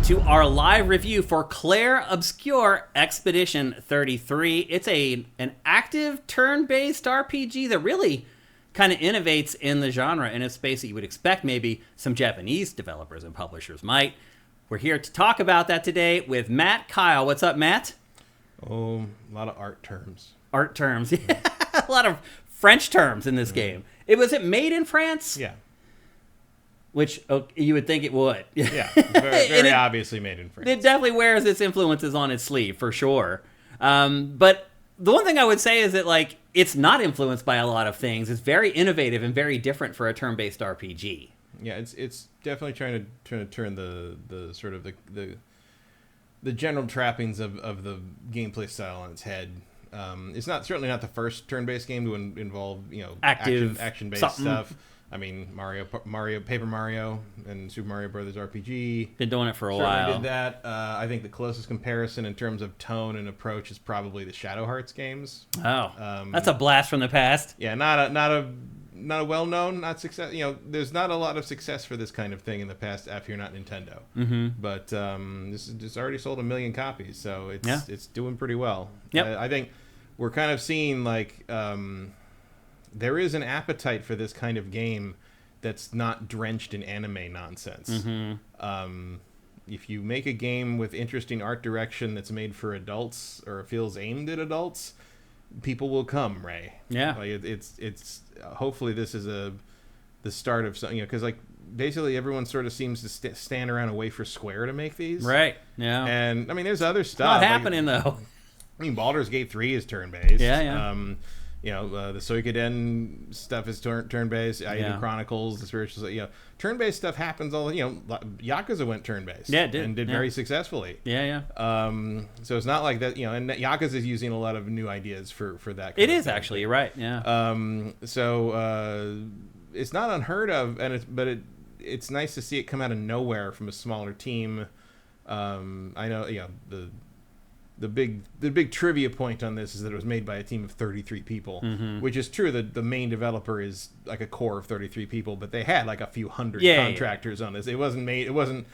to our live review for Clair Obscur Expedition 33. It's an active turn-based RPG that really kind of innovates in the genre in a space that you would expect maybe some Japanese developers and publishers might. We're here to talk about that today with Matt Keil. What's up, Matt? Oh, a lot of art terms. Art terms. Yeah. A lot of French terms in this game. Was it made in France? Yeah. Which you would think it would. Yeah, very obviously made in France. It definitely wears its influences on its sleeve, for sure. But the one thing I would say is that, it's not influenced by a lot of things. It's very innovative and very different for a turn-based RPG. Yeah, it's definitely trying to turn the sort of the general trappings of the gameplay style on its head. It's certainly not the first turn-based game to involve active action-based stuff. I mean, Paper Mario, and Super Mario Brothers RPG. Been doing it for a certainly while. Did that. I think the closest comparison in terms of tone and approach is probably the Shadow Hearts games. Oh, that's a blast from the past. Yeah, not a well-known, not success. There's not a lot of success for this kind of thing in the past if you're not Nintendo. Mm-hmm. But it's already sold 1 million copies, so it's doing pretty well. Yep. I think we're kind of seeing there is an appetite for this kind of game that's not drenched in anime nonsense. Mm-hmm. If you make a game with interesting art direction that's made for adults or feels aimed at adults, people will come, Ray. Yeah. It's hopefully this is the start of something, because basically everyone sort of seems to stand around and wait for Square to make these. Right. Yeah. And I mean, there's other stuff. Not happening though. I mean, Baldur's Gate 3 is turn-based. Yeah. The Suikoden stuff is turn-based. Aeon Chronicles, the spiritual, turn-based stuff happens all. Yakuza went turn-based. Yeah, it did. And did very successfully. Yeah. So it's not like that, and Yakuza is using a lot of new ideas for that. It is actually, you're right. Yeah. So it's not unheard of, but it's nice to see it come out of nowhere from a smaller team. I know, the big trivia point on this is that it was made by a team of 33 people, mm-hmm. which is true. The main developer is like a core of 33 people, but they had a few hundred contractors on this. It wasn't.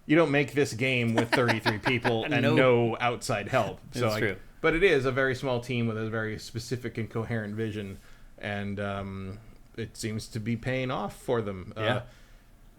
You don't make this game with 33 people and no outside help. That's true. But it is a very small team with a very specific and coherent vision, and it seems to be paying off for them. Yeah.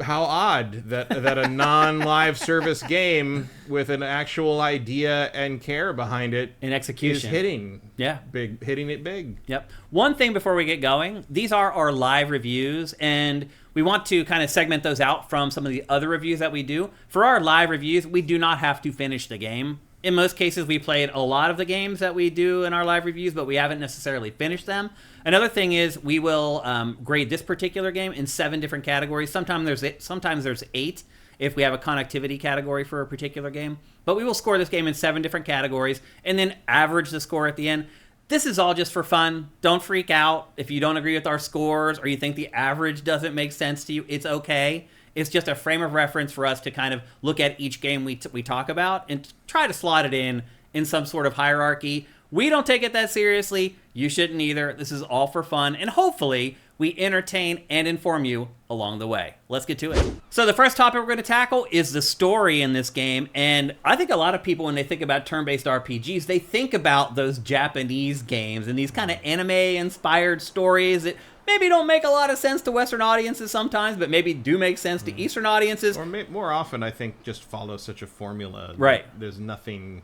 How odd that a non-live service game with an actual idea and care behind it in execution is hitting it big. Yep. One thing before we get going, these are our live reviews, and we want to kind of segment those out from some of the other reviews that we do. For our live reviews, we do not have to finish the game. In most cases, we played a lot of the games that we do in our live reviews, but we haven't necessarily finished them. Another thing is we will grade this particular game in 7 different categories. Sometimes there's 8 if we have a connectivity category for a particular game. But we will score this game in 7 different categories and then average the score at the end. This is all just for fun. Don't freak out if you don't agree with our scores or you think the average doesn't make sense to you. It's okay. It's just a frame of reference for us to kind of look at each game we talk about and try to slot it in some sort of hierarchy. We don't take it that seriously. You shouldn't either. This is all for fun, and hopefully we entertain and inform you along the way. Let's get to it. So the first topic we're going to tackle is the story in this game, and I think a lot of people, when they think about turn-based RPGs, they think about those Japanese games and these kind of anime-inspired stories that maybe don't make a lot of sense to Western audiences sometimes, but maybe do make sense to Eastern audiences. Or more often, I think, just follow such a formula. Right. There's nothing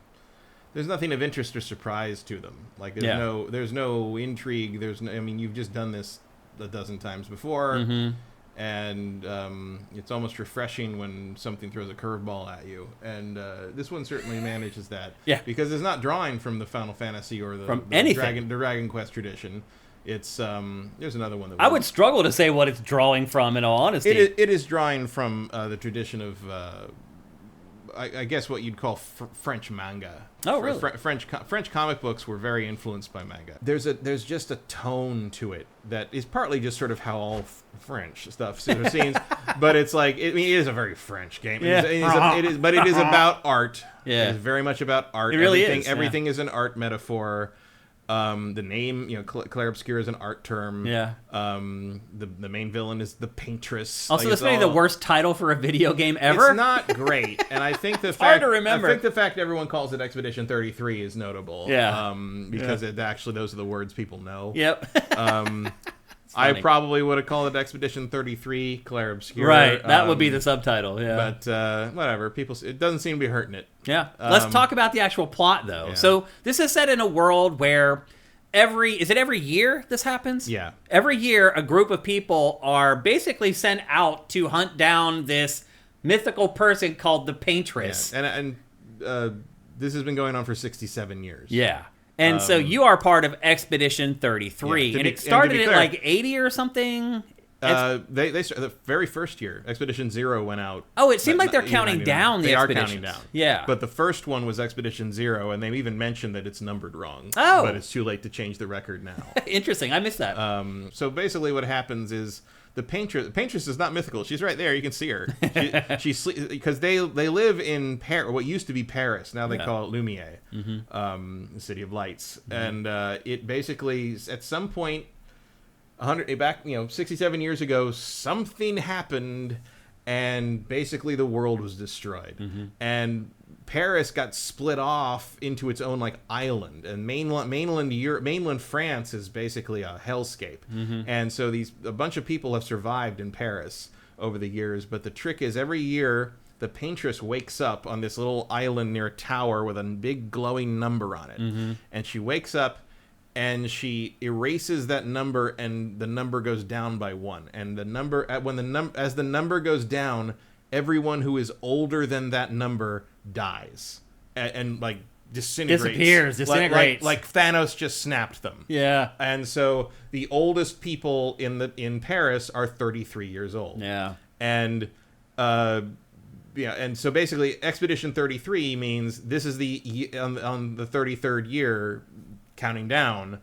of interest or surprise to them. There's no intrigue. You've just done this a dozen times before, mm-hmm. and it's almost refreshing when something throws a curveball at you. And this one certainly manages that. Yeah. Because it's not drawing from the Final Fantasy or the Dragon Quest tradition. It's there's another one that I would struggle to say what it's drawing from, in all honesty. It is drawing from the tradition of I guess what you'd call French manga. Oh, really? French comic books were very influenced by manga. There's just a tone to it that is partly just sort of how all French stuff seems, but it's it is a very French game. Yeah. It is about art. Yeah. It is very much about art. It really is. Everything is an art metaphor. The name, Clair Obscur is an art term. Yeah. The main villain is the Paintress. Also, this may be the worst title for a video game ever. It's not great, and I think the fact hard to remember. I think the fact everyone calls it Expedition 33 is notable. Yeah. Because it actually those are the words people know. Yep. I probably would have called it Expedition 33 Clair Obscur. Right. That would be the subtitle. Yeah. But whatever. It doesn't seem to be hurting it. Yeah. Let's talk about the actual plot, though. Yeah. So this is set in a world where every year this happens? Yeah. Every year, a group of people are basically sent out to hunt down this mythical person called the Paintress. Yeah. And this has been going on for 67 years. Yeah. And so you are part of Expedition 33. Yeah, and it started at like 80 or something? The very first year, Expedition 0 went out. Oh, it seemed like they're counting down the expeditions. They are counting down. Yeah. But the first one was Expedition 0, and they even mentioned that it's numbered wrong. Oh. But it's too late to change the record now. Interesting. I missed that. So basically what happens is the Paintress is not mythical. She's right there. You can see her. Because they live in what used to be Paris. Now they call it Lumiere, the City of Lights. And it basically, at some point, 67 years ago, something happened, and basically the world was destroyed. And Paris got split off into its own island, and mainland France is basically a hellscape. And so a bunch of people have survived in Paris over the years. But the trick is, every year the Paintress wakes up on this little island near a tower with a big glowing number on it, and she wakes up. And she erases that number, and the number goes down by 1. And the number as the number goes down, everyone who is older than that number dies and disintegrates. Disintegrates. Like Thanos just snapped them. Yeah. And so the oldest people in Paris are 33 years old. Yeah. And and so basically Expedition 33 means this is on the 33rd year. Counting down,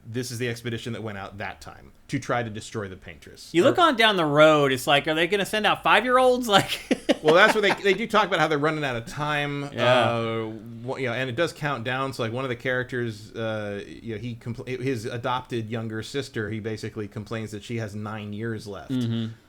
this is the expedition that went out that time to try to destroy the Paintress. You look on down the road, it's like, are they going to send out 5-year-olds? Well, that's what they do talk about, how they're running out of time. Yeah. And it does count down. So one of the characters, his adopted younger sister, he basically complains that she has 9 years left.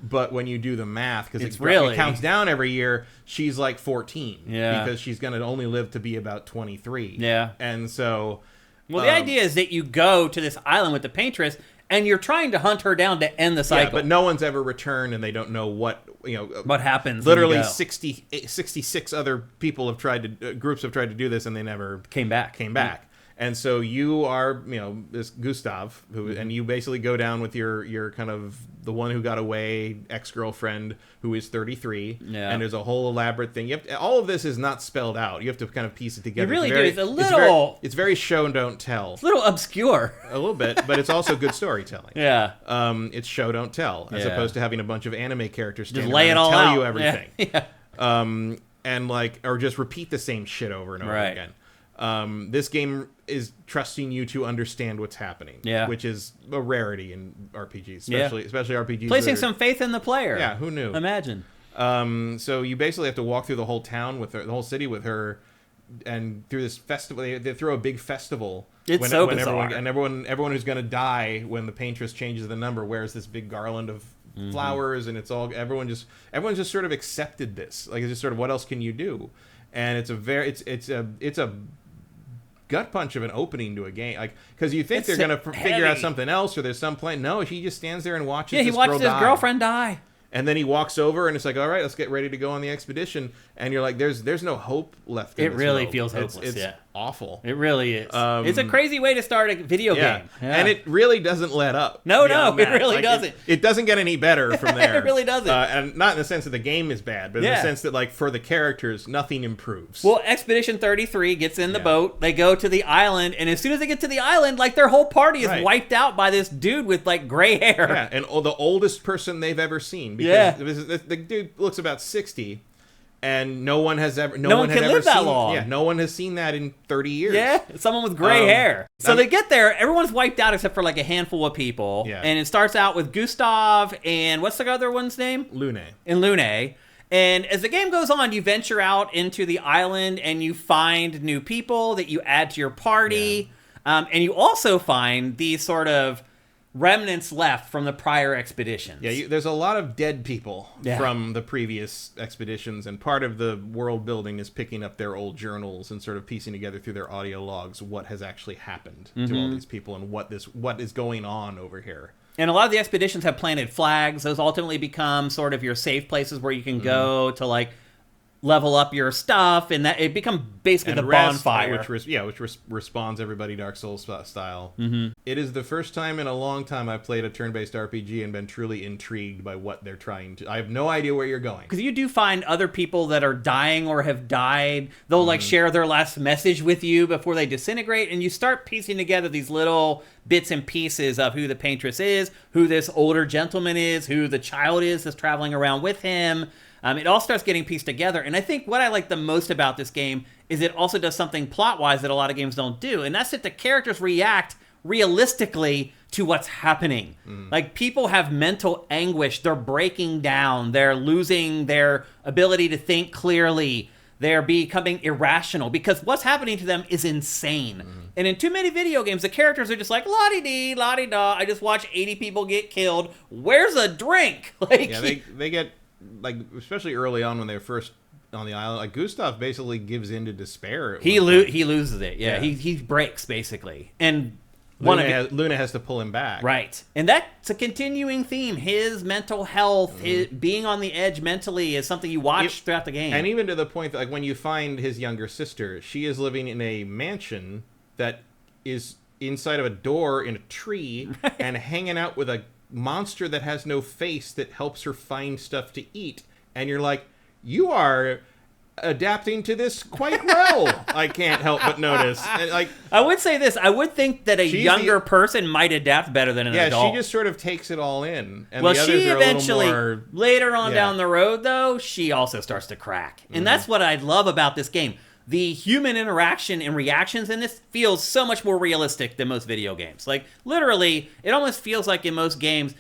But when you do the math, because it counts down every year, she's like 14. Yeah. Because she's going to only live to be about 23. Yeah. And so. Well, the idea is that you go to this island with the Paintress, and you're trying to hunt her down to end the cycle. Yeah, but no one's ever returned, and they don't know what happens. Literally 66 other people groups have tried to do this, and they never came back. And so you are, this Gustav, and you basically go down with your kind of the one who got away ex-girlfriend who is 33. Yeah. And there's a whole elaborate thing. All of this is not spelled out. You have to kind of piece it together. You really do. It's very show and don't tell. It's a little obscure. A little bit, but it's also good storytelling. Yeah. It's show don't tell, as opposed to having a bunch of anime characters stand just lay it all and tell out. You everything. Yeah. And or just repeat the same shit over and over again. This game is trusting you to understand what's happening, which is a rarity in RPGs, especially RPGs. Placing some faith in the player. Yeah, who knew? Imagine. So you basically have to walk through the whole town with her, the whole city with her, and through this festival. They throw a big festival. It's so bizarre. Everyone who's going to die when the Paintress changes the number wears this big garland of flowers, and it's all everyone just sort of accepted this. It's just sort of, what else can you do? And it's a gut punch of an opening to a game, because you think they're going to figure out something else, or there's some plan. No, he just stands there and watches. Yeah, he watches his girlfriend die. And then he walks over, and it's like, all right, let's get ready to go on the expedition. And you're like, there's no hope left in this really world. feels hopeless. It's awful. It really is. It's a crazy way to start a video game. Yeah. And it really doesn't let up. No, it really doesn't. It doesn't get any better from there. It really doesn't. And not in the sense that the game is bad, but in the sense that, for the characters, nothing improves. Well, Expedition 33 gets in the boat. They go to the island, and as soon as they get to the island, their whole party is wiped out by this dude with, gray hair. Yeah, and the oldest person they've ever seen. Because the dude looks about 60. And no one has ever. No one can live that long. Yeah, no one has seen that in 30 years. Yeah, someone with gray hair. So they get there. Everyone's wiped out except for a handful of people. Yeah. And it starts out with Gustav and what's the other one's name? Lune. And as the game goes on, you venture out into the island and you find new people that you add to your party. And you also find these sort of remnants left from the prior expeditions. Yeah, there's a lot of dead people Yeah. from the previous expeditions, and part of the world building is picking up their old journals and sort of piecing together through their audio logs what has actually happened to all these people and what is going on over here. And a lot of the expeditions have planted flags. Those ultimately become sort of your safe places where you can go to, like, level up your stuff, and that it becomes basically And the rest, bonfire. which respawns everybody Dark Souls style. It is the first time in a long time I've played a turn-based RPG and been truly intrigued by what they're trying to. I have no idea where you're going. Because you do find other people that are dying or have died. They'll like share their last message with you before they disintegrate, and you start piecing together these little bits and pieces of who the paintress is, who this older gentleman is, who the child is that's traveling around with him. It all starts getting pieced together, and I think what I like the most about this game is it also does something plot-wise that a lot of games don't do, and that's that the characters react realistically to what's happening. Like, people have mental anguish. They're breaking down. They're losing their ability to think clearly. They're becoming irrational because what's happening to them is insane. And in too many video games, the characters are just like, la-di-dee, la-di-da, I just watched 80 people get killed. Where's a drink? Like, Yeah, they get, like, especially early on when they're first on the island, like, Gustav basically gives in to despair. he loses it. Yeah. He breaks, basically. And Luna has to pull him back. Right. And that's a continuing theme. His mental health, his being on the edge mentally is something you watch throughout the game. And even to the point that, like, when you find his younger sister, she is living in a mansion that is inside of a door in a tree and hanging out with a monster that has no face that helps her find stuff to eat. And you're like, you are adapting to this quite well. I can't help but notice. And, like, I would say this. I would think that a younger person might adapt better than an adult. Yeah, she just sort of takes it all in. And well, the others she are eventually, a little more, later on down the road, though, she also starts to crack. And that's what I love about this game. The human interaction and reactions in this feels so much more realistic than most video games. Like, literally, it almost feels like in most games,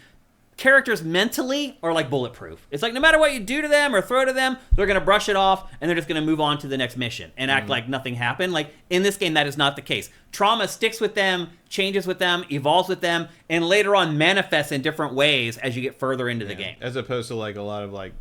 characters mentally are like bulletproof. It's like no matter what you do to them or throw to them, they're going to brush it off and they're just going to move on to the next mission and act like nothing happened. Like, in this game, that is not the case. Trauma sticks with them, changes with them, evolves with them, and later on manifests in different ways as you get further into the game. As opposed to, like, a lot of, like,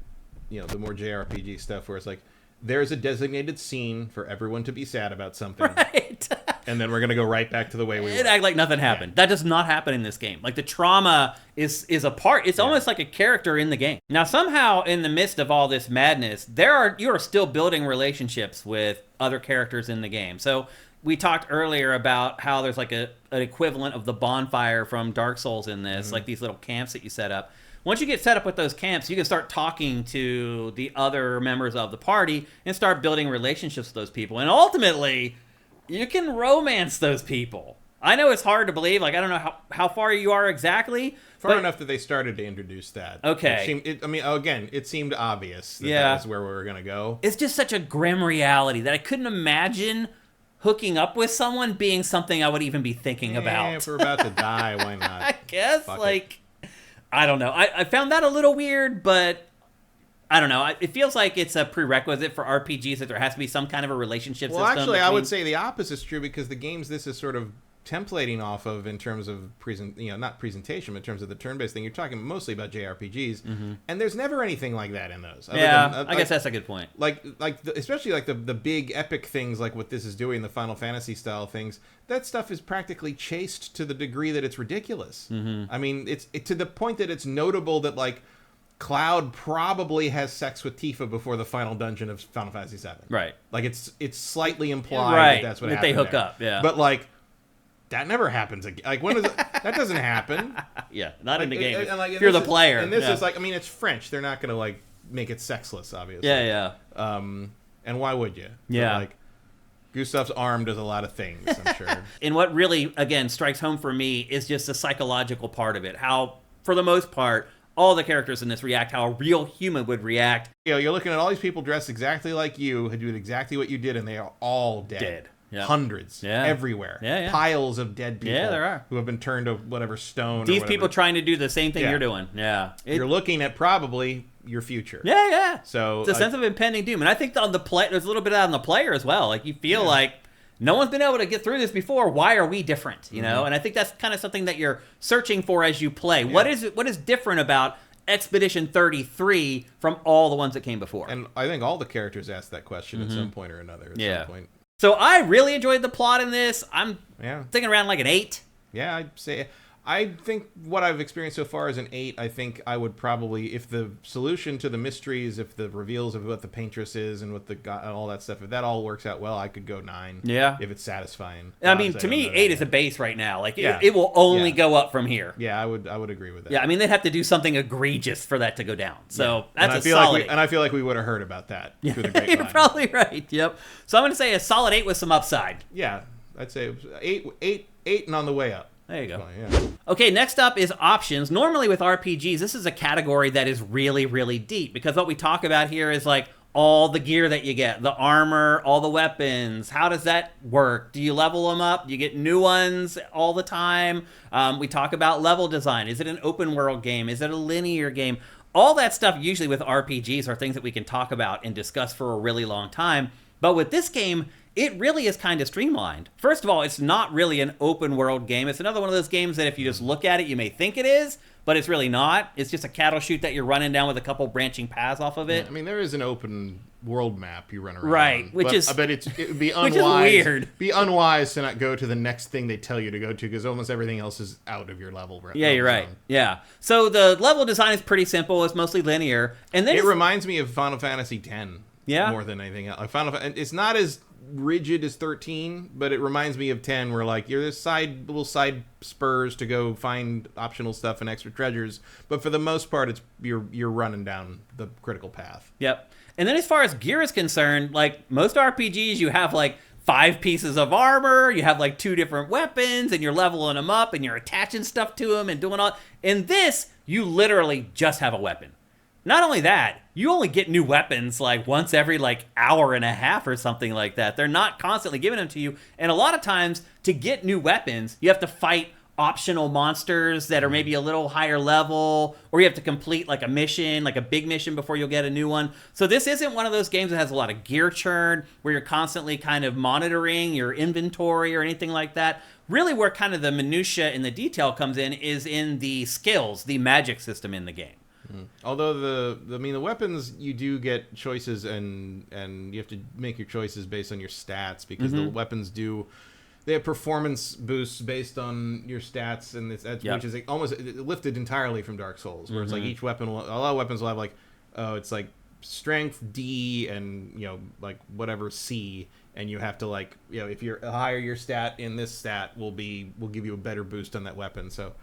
you know, the more JRPG stuff where it's like, there's a designated scene for everyone to be sad about something. Right. And then we're going to go right back to the way we were. Act like nothing happened. That does not happen in this game. Like, the trauma is a part. It's almost like a character in the game. Now, somehow, in the midst of all this madness, you are still building relationships with other characters in the game. So we talked earlier about how there's like an equivalent of the bonfire from Dark Souls in this, like these little camps that you set up. Once you get set up with those camps, you can start talking to the other members of the party and start building relationships with those people. And ultimately, you can romance those people. I know it's hard to believe. Like, I don't know how far you are exactly. Far enough that they started to introduce that. Okay. It seemed obvious that was where we were going to go. It's just such a grim reality that I couldn't imagine hooking up with someone being something I would even be thinking about. If we're about to die, why not? I guess, Fuck like... I don't know. I found that a little weird, but I don't know. It feels like it's a prerequisite for RPGs that there has to be some kind of a relationship system. Well, actually, I between... would say the opposite is true because the games this is sort of templating off of in terms of not presentation, but in terms of the turn-based thing. You're talking mostly about JRPGs, and there's never anything like that in those. I guess that's a good point. Especially like the big epic things like what this is doing, the Final Fantasy style things. That stuff is practically chaste to the degree that it's ridiculous. I mean, it's to the point that it's notable that, like, Cloud probably has sex with Tifa before the final dungeon of Final Fantasy VII. Right. Like, it's slightly implied that that's what happened they hook there. up, yeah. But, like, that never happens again. Like, when is it? That doesn't happen. Yeah, not in the game. And if you're the player. And this is like, I mean, it's French. They're not going to, like, make it sexless, obviously. Yeah. And why would you? Yeah. But, like, Gustav's arm does a lot of things, I'm sure. And what really, again, strikes home for me is just the psychological part of it. How, for the most part, all the characters in this react how a real human would react. You know, you're looking at all these people dressed exactly like you, who did exactly what you did, and they are all dead. Yep. Hundreds. Yeah. Everywhere. Yeah. Piles of dead people. Yeah, there are. Who have been turned to whatever stone. These people trying to do the same thing you're doing. Yeah. You're looking at probably your future. Yeah. So it's a sense of impending doom. And I think on the play, there's a little bit out on the player as well. Like, you feel like no one's been able to get through this before. Why are we different? You know, and I think that's kind of something that you're searching for as you play. What is different about Expedition 33 from all the ones that came before? And I think all the characters asked that question at some point or another. Some point. So I really enjoyed the plot in this. I'm thinking around like an 8. Yeah, I'd say. I think what I've experienced so far is an 8. I think I would probably, if the solution to the mysteries, if the reveals of what the paintress is and what the all that stuff, if that all works out well, I could go 9. Yeah. If it's satisfying. I mean, to me, 8 is a base right now. Like, it will only go up from here. Yeah, I would agree with that. Yeah, I mean, they'd have to do something egregious for that to go down. So that's a solid 8. And I feel like we would have heard about that through the grapevine. You're probably right. Yep. So I'm going to say a solid 8 with some upside. Yeah, I'd say 8 and on the way up. There you go. Okay, next up is options. Normally with RPGs, this is a category that is really, really deep because what we talk about here is like all the gear that you get, the armor, all the weapons. How does that work? Do you level them up? Do you get new ones all the time? We talk about level design. Is it an open world game? Is it a linear game? All that stuff usually with RPGs are things that we can talk about and discuss for a really long time. But with this game, it really is kind of streamlined. First of all, it's not really an open world game. It's another one of those games that if you just look at it, you may think it is, but it's really not. It's just a cattle chute that you're running down with a couple branching paths off of it. Yeah, I mean, there is an open world map you run around right, on, which but is I bet it would be which unwise. is weird. Be unwise to not go to the next thing they tell you to go to because almost everything else is out of your level. Yeah, you're right. Yeah. So the level design is pretty simple. It's mostly linear, and then it reminds me of Final Fantasy X. Yeah. More than anything else. It's not as rigid as 13, but it reminds me of 10 where like you're this little side spurs to go find optional stuff and extra treasures, but for the most part it's you're running down the critical path. Yep. And then as far as gear is concerned, like most RPGs, you have like 5 pieces of armor, you have like 2 different weapons, and you're leveling them up and you're attaching stuff to them and doing all. In this, you literally just have a weapon. Not only that, you only get new weapons like once every like hour and a half or something like that. They're not constantly giving them to you. And a lot of times to get new weapons, you have to fight optional monsters that are maybe a little higher level, or you have to complete like a mission, like a big mission before you'll get a new one. So this isn't one of those games that has a lot of gear churn where you're constantly kind of monitoring your inventory or anything like that. Really where kind of the minutia and the detail comes in is in the skills, the magic system in the game. Although the weapons, you do get choices and you have to make your choices based on your stats because the weapons they have performance boosts based on your stats, and which is like almost lifted entirely from Dark Souls, where it's like each weapon, a lot of weapons will have like, it's like strength D and like whatever C, and you have to like if you're higher your stat in this stat will give you a better boost on that weapon. So.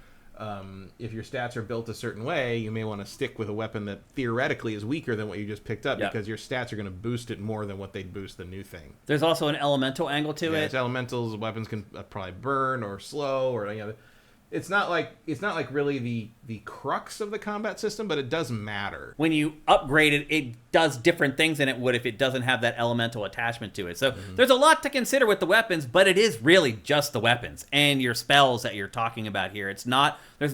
If your stats are built a certain way, you may want to stick with a weapon that theoretically is weaker than what you just picked up because your stats are going to boost it more than what they'd boost the new thing. There's also an elemental angle to it. It's elementals. Weapons can probably burn or slow or It's not like really the crux of the combat system, but it does matter. When you upgrade it, it does different things than it would if it doesn't have that elemental attachment to it. So there's a lot to consider with the weapons, but it is really just the weapons and your spells that you're talking about here. There's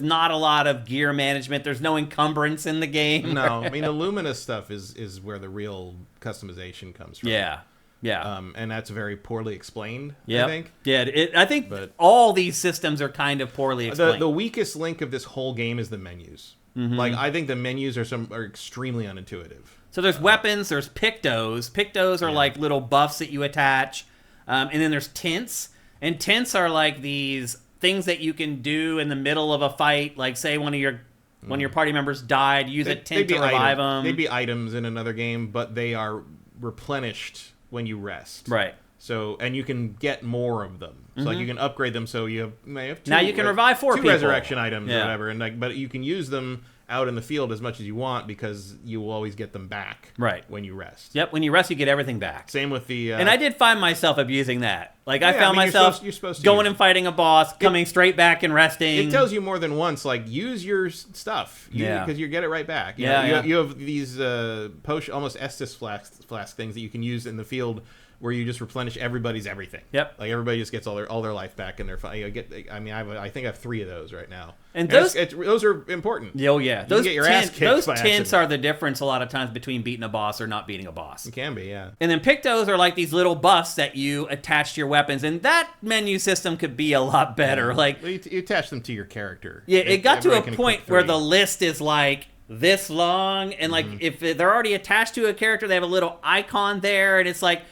not a lot of gear management. There's no encumbrance in the game. No, I mean the Luminous stuff is where the real customization comes from. Yeah. Yeah. And that's very poorly explained, I think. Yeah, I think all these systems are kind of poorly explained. The weakest link of this whole game is the menus. Like, I think the menus are extremely unintuitive. So there's weapons, there's pictos. Pictos are like little buffs that you attach. And then there's tints. And tints are like these things that you can do in the middle of a fight. Like, say one of your party members died, use a tint to revive them. They'd be items in another game, but they are replenished when you rest. Right. So, and you can get more of them. So like you can upgrade them so you may have 2. Now you can revive 4 people. Resurrection items or whatever. And but you can use them out in the field as much as you want because you will always get them back when you rest. Yep, when you rest, you get everything back. Same with the... and I did find myself abusing that. Like, I found myself you're supposed to going and fighting a boss, coming straight back and resting. It tells you more than once, like, use your stuff. Because you get it right back. You have these almost Estus flask things that you can use in the field where you just replenish everybody's everything. Yep. Like everybody just gets all their life back, and they're fine. I think I have 3 of those right now. And those are important. Oh yeah, Those tints are the difference a lot of times between beating a boss or not beating a boss. It can be, yeah. And then pictos are like these little buffs that you attach to your weapons, and that menu system could be a lot better. Like you attach them to your character. Yeah, it got to a point where the list is like this long, and like if they're already attached to a character, they have a little icon there, and it's like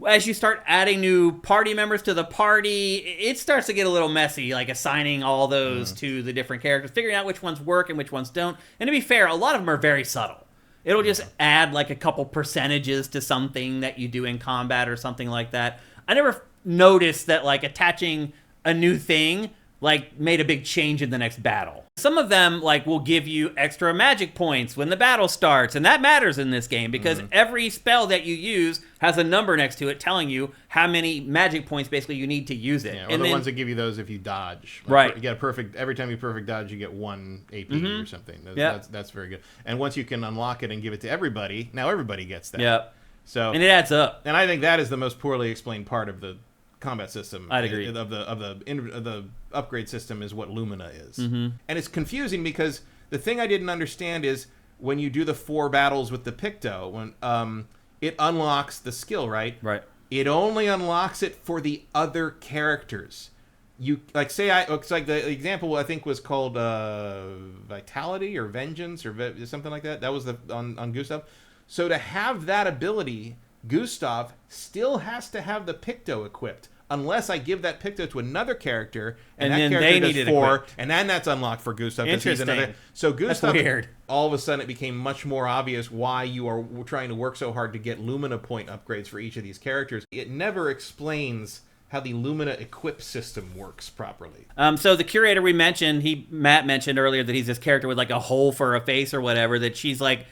as you start adding new party members to the party, it starts to get a little messy, like assigning all those to the different characters, figuring out which ones work and which ones don't. And to be fair, a lot of them are very subtle. It'll just add like a couple percentages to something that you do in combat or something like that. I never noticed that like attaching a new thing like made a big change in the next battle. Some of them like will give you extra magic points when the battle starts, and that matters in this game because every spell that you use has a number next to it telling you how many magic points basically you need to use it. Yeah, or the ones that give you those if you dodge. Like, right. You get a perfect, every time you perfect dodge, you get 1 AP or something. That's very good. And once you can unlock it and give it to everybody, now everybody gets that. Yep. So and it adds up. And I think that is the most poorly explained part of the combat system. I'd agree. Of the upgrade system is what Lumina is. And it's confusing because the thing I didn't understand is when you do the 4 battles with the Picto, when it unlocks the skill, right? Right. It only unlocks it for the other characters. You like say it's like the example I think was called Vitality or Vengeance or something like that. That was on Gustav. So to have that ability, Gustav still has to have the Picto equipped. Unless I give that Picto to another character, and that character does 4, and then that's unlocked for Gustav. Interesting. So Gustav, that's weird. All of a sudden it became much more obvious why you are trying to work so hard to get Lumina point upgrades for each of these characters. It never explains how the Lumina equip system works properly. So the curator we mentioned, Matt mentioned earlier that he's this character with like a hole for a face or whatever that she's like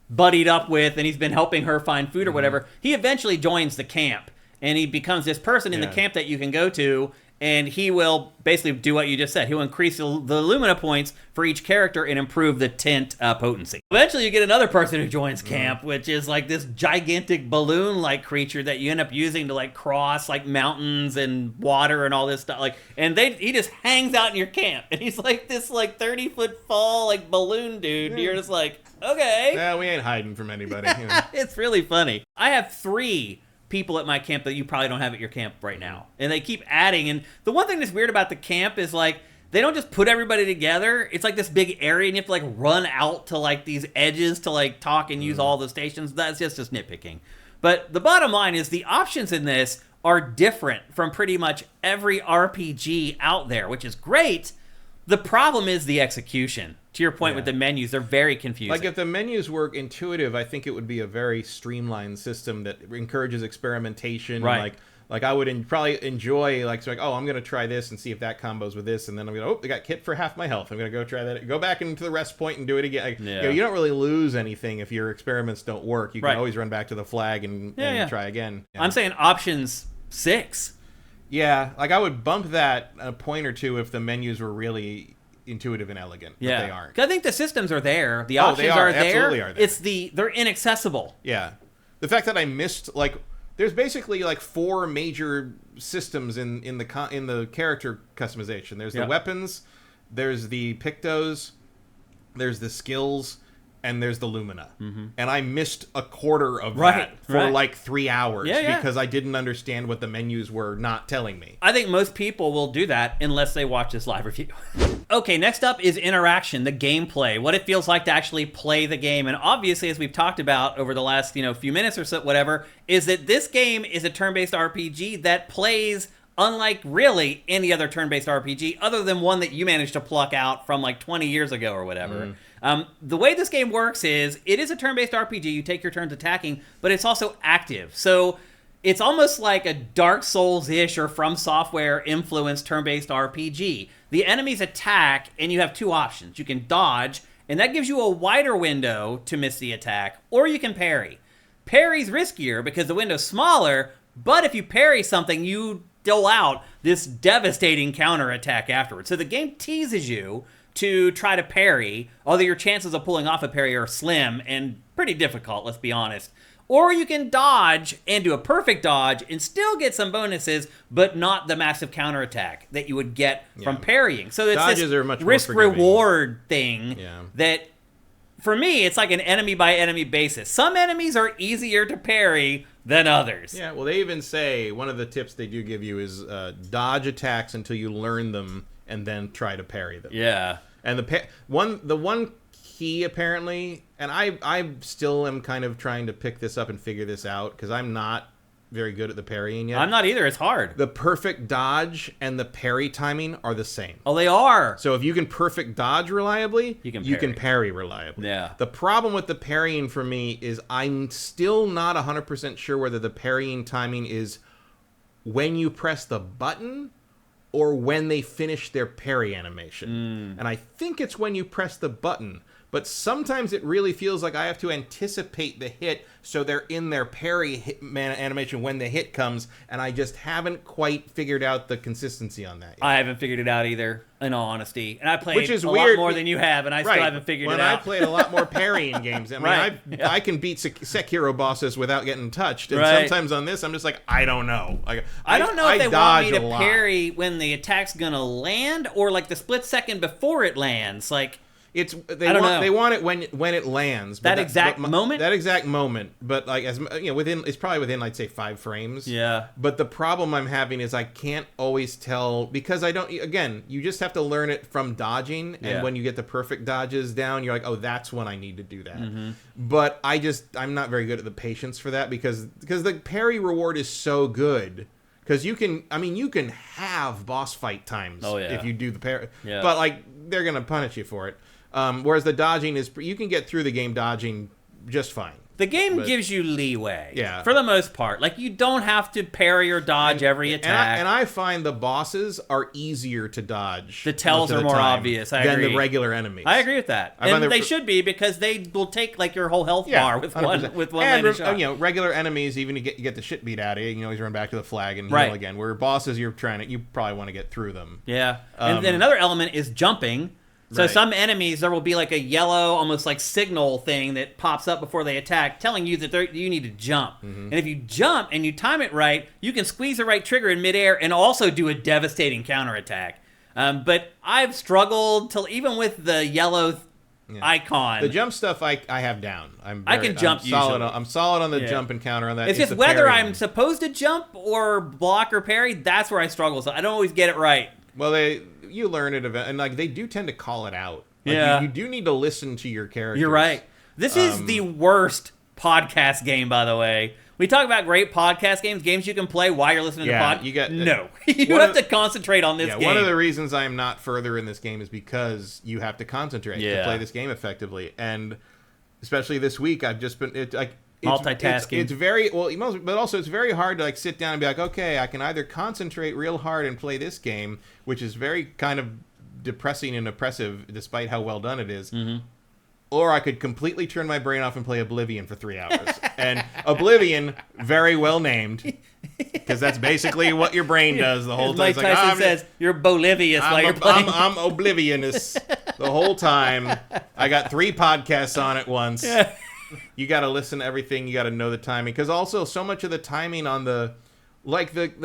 buddied up with, and he's been helping her find food or whatever. He eventually joins the camp. And he becomes this person in the camp that you can go to, and he will basically do what you just said. He'll increase the Lumina points for each character and improve the tint potency. Eventually, you get another person who joins camp, which is like this gigantic balloon-like creature that you end up using to like cross like mountains and water and all this stuff. Like, and he just hangs out in your camp, and he's like this like 30-foot tall like balloon dude. And you're just like, okay. Yeah, we ain't hiding from anybody. You know. It's really funny. I have 3 people at my camp that you probably don't have at your camp right now, and they keep adding. And the one thing that's weird about the camp is like they don't just put everybody together. It's like this big area, and you have to like run out to like these edges to like talk and use all the stations. That's just nitpicking. But the bottom line is the options in this are different from pretty much every RPG out there, which is great. The problem is the execution. To your point with the menus, they're very confusing. Like if the menus were intuitive, I think it would be a very streamlined system that encourages experimentation. Right. Like I would probably enjoy like oh, I'm going to try this and see if that combos with this, and then I'm going to they got kit for half my health. I'm going to go try that. Go back into the rest point and do it again. Like, you don't really lose anything if your experiments don't work. You can always run back to the flag and try again. Yeah. I'm saying options 6. Yeah, like I would bump that a point or 2 if the menus were really intuitive and elegant. Yeah, but they aren't. I think the systems are there. The options are there. Absolutely are there. It's they're inaccessible. Yeah, the fact that I missed like there's basically like 4 major systems in the character customization. There's the weapons, there's the Pictos, there's the skills, and there's the Lumina. And I missed a quarter of that for like 3 hours because I didn't understand what the menus were not telling me. I think most people will do that unless they watch this live review. Okay, next up is interaction, the gameplay, what it feels like to actually play the game. And obviously, as we've talked about over the last few minutes or so, whatever, is that this game is a turn-based RPG that plays unlike really any other turn-based RPG other than one that you managed to pluck out from like 20 years ago or whatever. The way this game works is it is a turn-based RPG. You take your turns attacking, but it's also active. So it's almost like a Dark Souls-ish or From Software influenced turn-based RPG. The enemies attack, and you have 2 options. You can dodge, and that gives you a wider window to miss the attack, or you can parry. Parry's riskier because the window's smaller, but if you parry something, you dole out this devastating counterattack afterwards. So the game teases you to try to parry, although your chances of pulling off a parry are slim and pretty difficult, let's be honest. Or you can dodge and do a perfect dodge and still get some bonuses, but not the massive counterattack that you would get from parrying. So it's Dodges this are much more risk-reward thing Yeah. that, for me, it's like an enemy-by-enemy basis. Some enemies are easier to parry than others. Yeah, well, they even say one of the tips they do give you is dodge attacks until you learn them and then try to parry them. Yeah. And the one key, apparently, and I still am kind of trying to pick this up and figure this out because I'm not very good at the parrying yet. I'm not either. It's hard. The perfect dodge and the parry timing are the same. Oh, they are. So if you can perfect dodge reliably, you can parry reliably. Yeah. The problem with the parrying for me is I'm still not 100% sure whether the parrying timing is when you press the button or when they finish their parry animation. And I think it's when you press the button. But sometimes it really feels like I have to anticipate the hit so they're in their parry animation when the hit comes, and I just haven't quite figured out the consistency on that yet. I haven't figured it out either, in all honesty. And I played Which is a weird. lot more than you have, and I still haven't figured it out. When I played a lot more parrying games, I mean, Right. I can beat Sekiro bosses without getting touched, and Right. sometimes on this, I'm just like, I don't know. I don't know if they want me to dodge a lot. parry when the attack's gonna land, or like the split second before it lands. Like, They want it when it lands. That exact moment? That exact moment. But like it's probably within, I'd say, 5 frames. Yeah. But the problem I'm having is I can't always tell because I don't. Again, you just have to learn it from dodging, and when you get the perfect dodges down, you're like, oh, that's when I need to do that. But I'm not very good at the patience for that because the parry reward is so good. Because you can have boss fight times if you do the parry. Yeah. But like they're gonna punish you for it. Whereas the dodging you can get through the game dodging just fine. the game gives you leeway. Yeah. For the most part. Like, you don't have to parry or dodge every attack. And I find the bosses are easier to dodge. The tells are more obvious. I agree. Than the regular enemies. I agree with that. And they should be, because they will take like your whole health bar with 100%. one landed shot. You know, regular enemies, even you get the shit beat out of you, you can always run back to the flag and heal again. Where bosses, you probably want to get through them. Yeah. And then another element is jumping. So some enemies, there will be like a yellow, almost like signal thing that pops up before they attack, telling you that you need to jump. And if you jump and you time it right, you can squeeze the right trigger in midair and also do a devastating counterattack. But I've struggled till even with the yellow icon. The jump stuff I have down. I can jump usually. I'm solid on the jump and counter on that. It's just whether I'm supposed to jump or block or parry, that's where I struggle. So I don't always get it right. Well, you learn it, and like they do tend to call it out. Like, yeah, you do need to listen to your characters. You're right. This is the worst podcast game, by the way. We talk about great podcast games you can play while you're listening to podcasts. You have to concentrate on this game. One of the reasons I'm not further in this game is because you have to concentrate to play this game effectively, and especially this week, I've just been multitasking. It's very but also it's very hard to like sit down and be like, okay, I can either concentrate real hard and play this game, which is very kind of depressing and oppressive, despite how well done it is, or I could completely turn my brain off and play Oblivion for 3 hours. And Oblivion, very well named, because that's basically what your brain does the whole time. Mike Tyson says, you're bolivious while you're playing. I'm oblivionous the whole time. I got 3 podcasts on at once. Yeah. You got to listen to everything. You got to know the timing, because also so much of the timing on the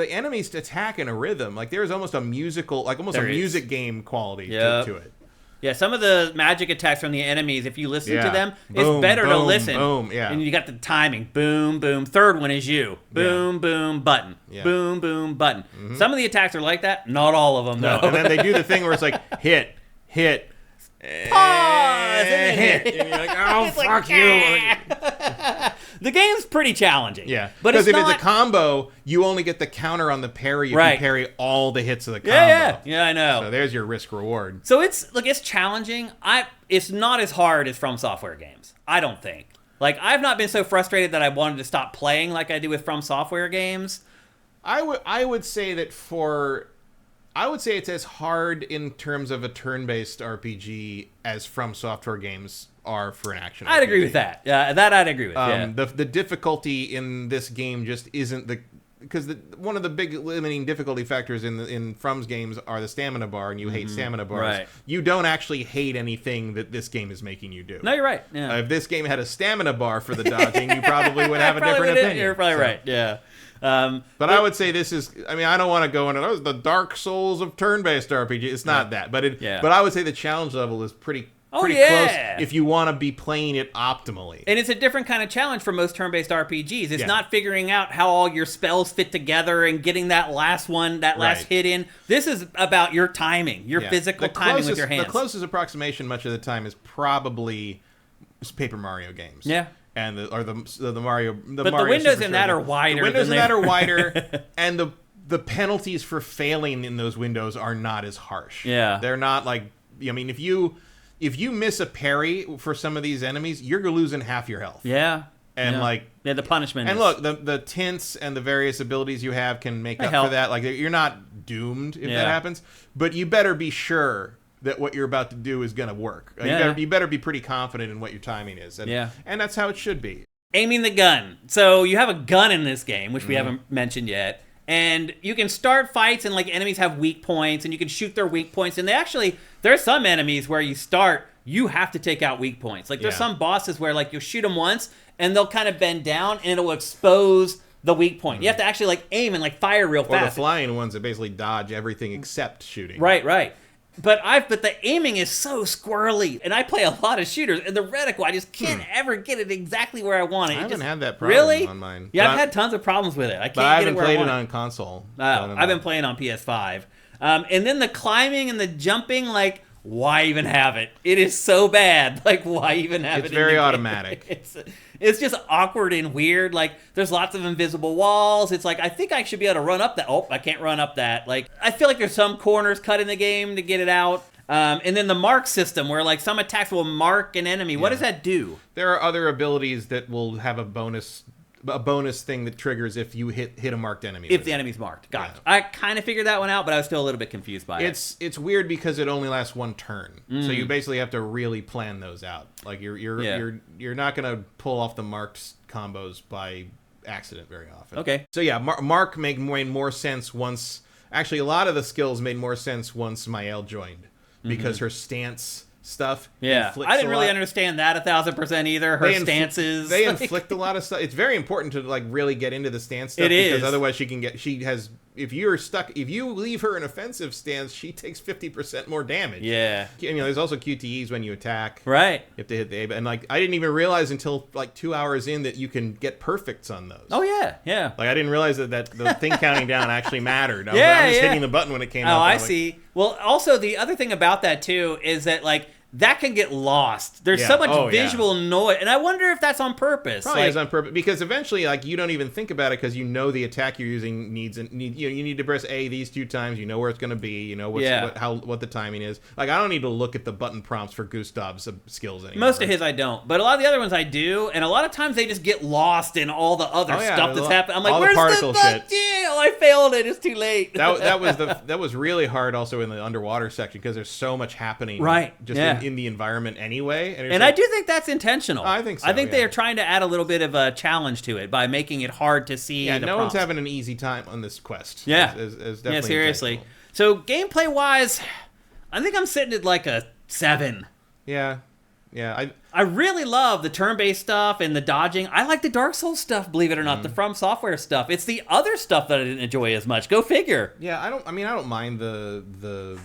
enemies attack in a rhythm. Like there's almost a musical, like almost a music game quality to it. Yeah, some of the magic attacks from the enemies, if you listen to them, it's better to listen. Boom, yeah. And you got the timing. Boom, boom. Third one is you. Boom, boom, button. Yeah. Boom, boom, button. Some of the attacks are like that. Not all of them, though. No. And then they do the thing where it's like hit, pause, and hit. And you're like, oh, fuck you. The game's pretty challenging. Yeah. But because if it's a combo, you only get the counter on the parry if you parry all the hits of the combo. Yeah, I know. So there's your risk reward. So it's challenging. It's not as hard as From Software games, I don't think. Like, I've not been so frustrated that I wanted to stop playing like I do with From Software games. I would say it's as hard in terms of a turn-based RPG as From Software games are for an action RPG. I'd agree with that. Yeah, that I'd agree with. The difficulty in this game just isn't because one of the big limiting difficulty factors in From's games are the stamina bar, and you hate stamina bars. Right. You don't actually hate anything that this game is making you do. No, you're right. Yeah. If this game had a stamina bar for the dodging, you probably would have a different opinion. You're probably right. Yeah. But I would say this is. I mean, I don't want to go into the Dark Souls of turn-based RPG. It's not that, but But I would say the challenge level is pretty close if you want to be playing it optimally. And it's a different kind of challenge for most turn-based RPGs. It's not figuring out how all your spells fit together and getting that last hit in. This is about your timing, your physical timing with your hands. The closest approximation much of the time is probably Paper Mario games. Yeah. And the Mario. But the windows in that are wider. The windows in that are wider, and the penalties for failing in those windows are not as harsh. Yeah. They're not like. I mean, if you miss a parry for some of these enemies, you're losing half your health. Yeah. And the punishment. And look, the tints and the various abilities you have can make up for that. Like, you're not doomed if that happens, but you better be sure that what you're about to do is going to work. You better be pretty confident in what your timing is. And that's how it should be. Aiming the gun. So you have a gun in this game, which we haven't mentioned yet. And you can start fights and enemies have weak points and you can shoot their weak points. And there's some enemies where you have to take out weak points. There's some bosses where you'll shoot them once and they'll kind of bend down and it'll expose the weak point. You have to actually aim and fire real fast. Or the flying ones that basically dodge everything except shooting. Right. But the aiming is so squirrely, and I play a lot of shooters, and the reticle, I just can't ever get it exactly where I want it. I haven't had that problem on mine. Yeah, I've had tons of problems with it. I can't get it where I want it. I haven't played it on console. I've been playing on PS5. And then the climbing and the jumping, why even have it? It is so bad. Why even have it? It's very automatic. It's just awkward and weird. There's lots of invisible walls. It's I think I should be able to run up that. Oh, I can't run up that. I feel like there's some corners cut in the game to get it out. And then the mark system where some attacks will mark an enemy. What does that do? There are other abilities that will have a bonus thing that triggers if you hit a marked enemy. If the enemy's marked. Gotcha. Yeah. I kind of figured that one out, but I was still a little bit confused by it. It's weird because it only lasts one turn. So you basically have to really plan those out. You're not going to pull off the marked combos by accident very often. Okay. So yeah, Mark made more sense once. Actually, a lot of the skills made more sense once Mael joined because her stance stuff. Yeah, I didn't really understand that 1,000% either. Her stances. They inflict a lot of stuff. It's very important to really get into the stance stuff because otherwise she has. If you leave her an offensive stance, she takes 50% more damage. Yeah. There's also QTEs when you attack. Right. You have to hit the A, and I didn't even realize until 2 hours in that you can get perfects on those. Oh yeah, yeah. I didn't realize that the thing counting down actually mattered. I was hitting the button when it came up. Oh, I see. Well, also the other thing about that too is that that can get lost. There's so much visual noise, and I wonder if that's on purpose. Probably is on purpose because eventually, you don't even think about it because the attack you're using you need to press A these 2 times. You know where it's going to be. You know what the timing is. I don't need to look at the button prompts for Gustav's skills anymore. Most of his I don't, but a lot of the other ones I do, and a lot of times they just get lost in all the other stuff that's happening. I'm where's the button? Yeah, I failed it. It's too late. that was really hard also in the underwater section because there's so much happening. Right. In the environment anyway. And I do think that's intentional. I think so. I think they are trying to add a little bit of a challenge to it by making it hard to see. Yeah, no one's having an easy time on this quest. Yeah. It's definitely seriously. So gameplay-wise, I think I'm sitting at a 7. Yeah. Yeah. I really love the turn-based stuff and the dodging. I like the Dark Souls stuff, believe it or not, the From Software stuff. It's the other stuff that I didn't enjoy as much. Go figure. Yeah, I don't mind the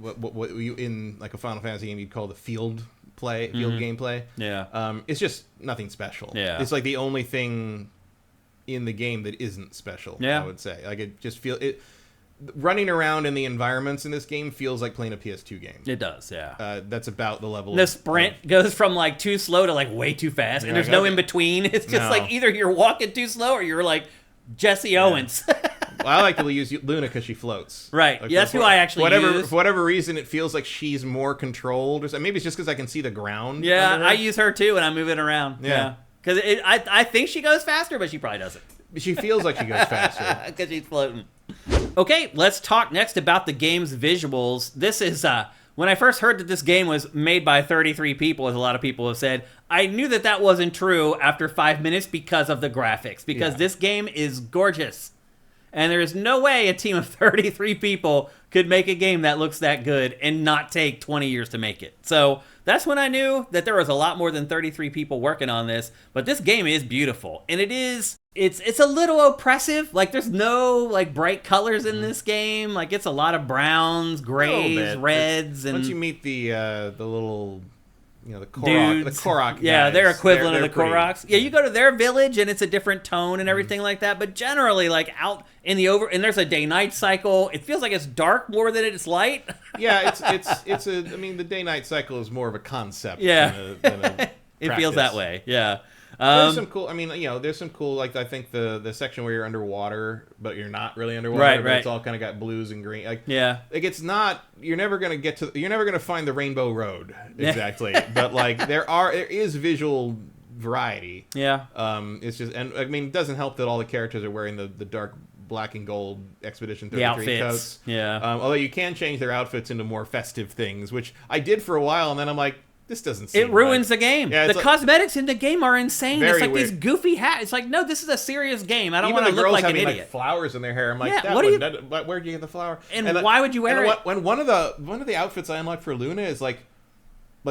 what you in a Final Fantasy game you'd call the field gameplay. Yeah. It's just nothing special. Yeah. It's the only thing in the game that isn't special. Yeah. I would say it just running around in the environments in this game feels like playing a PS2 game. It does. Yeah. That's about the level. The sprint goes from too slow to way too fast, and there's no in between. It's just either you're walking too slow or you're Jesse Owens. Well, I like to use Luna because she floats. Right. That's who I actually use. For whatever reason, it feels like she's more controlled. Or maybe it's just because I can see the ground. Yeah, I use her too when I'm moving around. Yeah. Because I think she goes faster, but she probably doesn't. She feels like she goes faster. Because she's floating. Okay, let's talk next about the game's visuals. This is... when I first heard that this game was made by 33 people, as a lot of people have said, I knew that wasn't true after 5 minutes because of the graphics. Because this game is gorgeous. And there is no way a team of 33 people could make a game that looks that good and not take 20 years to make it. So that's when I knew that there was a lot more than 33 people working on this. But this game is beautiful. And it's a little oppressive. Like, there's no, like, bright colors in this game. Like, it's a lot of browns, grays, reds. And once you meet the little... the Dudes. Korok guys. Yeah, they're equivalent of the pretty. Koroks. Yeah, you go to their village and it's a different tone and everything like that. But generally, like out in the and there's a day-night cycle. It feels like it's dark more than it's light. Yeah, it's a. I mean, the day-night cycle is more of a concept. Yeah, than a it feels that way. Yeah. There's some cool. I mean, there's some cool. Like I think the section where you're underwater, but you're not really underwater. Right. But it's all kind of got blues and green. Like yeah. Like it's not. You're never gonna find the Rainbow Road exactly. But like there is visual variety. Yeah. It's just, and I mean, it doesn't help that all the characters are wearing the dark black and gold Expedition 33 the outfits. coats. Yeah. Although you can change their outfits into more festive things, which I did for a while, and then I'm like, this doesn't seem It ruins right. the game. Yeah, the like, cosmetics in the game are insane. Very It's like weird. these goofy hats. It's like, no, this is a serious game. I don't even want to the look girls like an having idiot. like flowers in their hair. I'm like, Yeah, that what do you- where'd you get the flower? And why would you wear it? When one of the outfits I unlocked for Luna is like